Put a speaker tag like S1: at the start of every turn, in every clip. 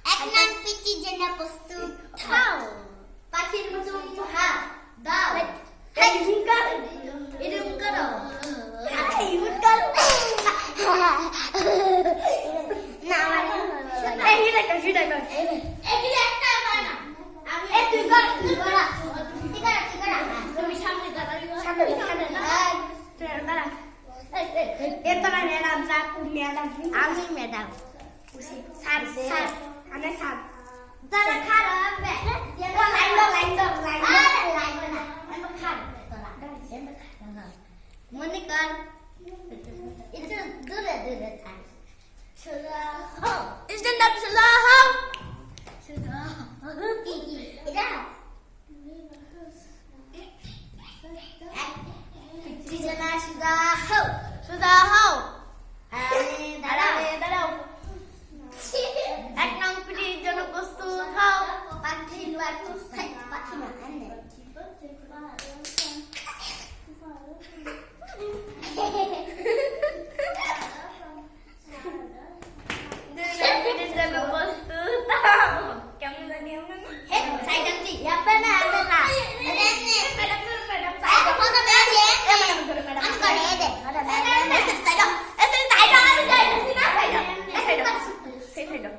S1: এক নাম পিচি জেনা প্রস্তুত খাও পাখির মতো হাত দাও এই ঝুঁকার এরকম করো এই উঠকর না এই হিলা কর এই একটা বানা আমি এই তুই কর ঠিক আছে তুমি সামনে দাঁড়াই সামনে না দাঁড়া এটা না ম্যাডাম সাকু ম্যাডাম আমি ম্যাডাম উসি স্যার স্যার আমি স্যার তারা খারাপ লাইন না আমি খারাপ তোরা মনে কর এটা দূরে থাক চলা হো স্ট্যান্ড আপ চলা হো কি এটা পিচি জানা সুদা হো আরে দাঁড়াও এক নং পিটির জন্য প্রস্তুত হও পাখি না এনে পিটির জন্য প্রস্তুত হও কেমন জানি আমরা হে সাইডা দি ইয়াবে না এনে ম্যাডাম সাইডা ফটো বেরিয়ে ম্যাডাম আমি করে দে সাইডা আমি যাই না সাইডা সাইডা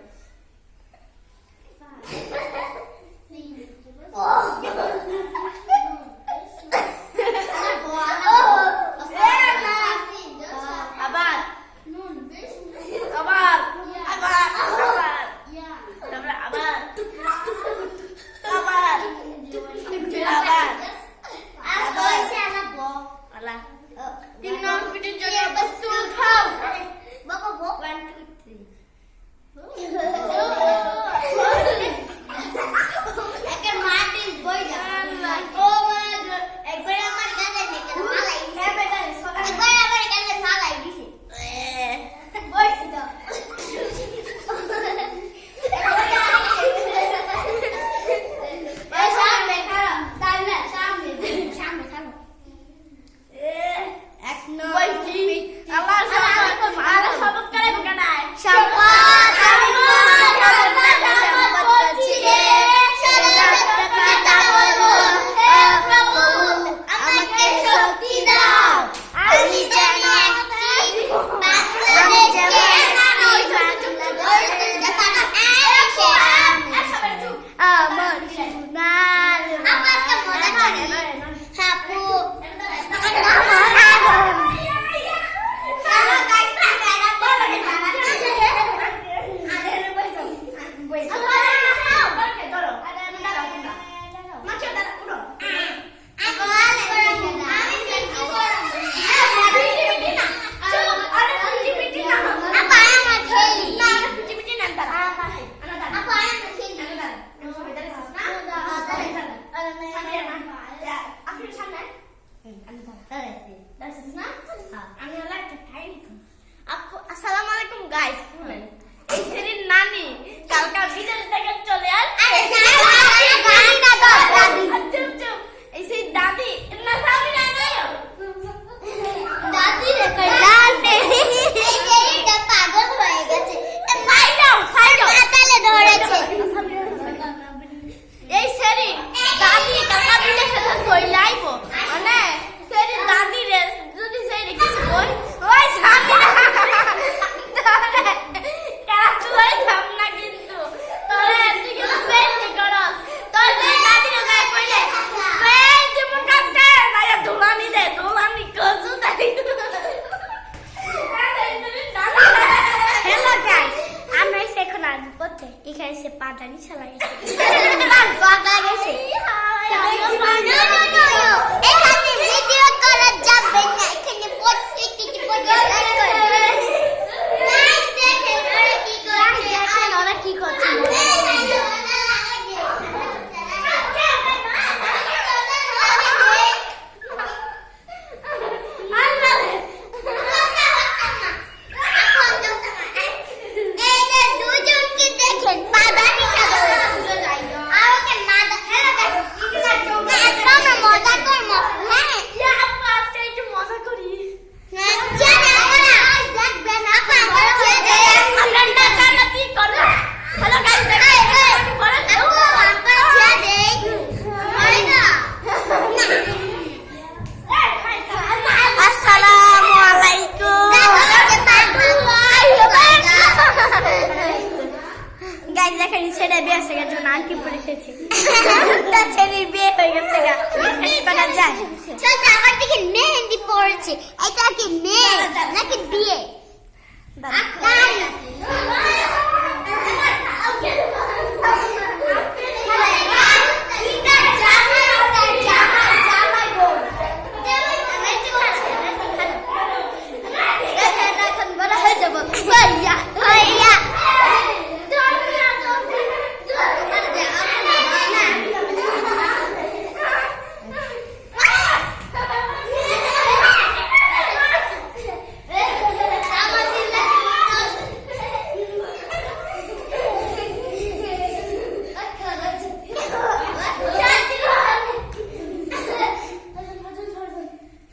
S1: আসসালামুয়ালাইকুম গাইস এই সেরির নানি কালকা বিদেশ থেকে চলে আসছে এই সেই দাদি না সামনে না দাদি রে কইলাতে এই সেরিটা পাগল হয়ে গেছে সাইডাও তালে ধরেছে এই সেরি দাদি কালকা বিদেশ থেকে চলে আইবো মানে সেরি দাদি রে যদি আংটি পরে এসেছি। তার ছেলের বিয়ে হয়ে গেছে গা। শেষ করা যায়?
S2: চল আমার দিকে মেহেন্দি পড়েছে। এটা কি মেয়ে নাকি বিয়ে?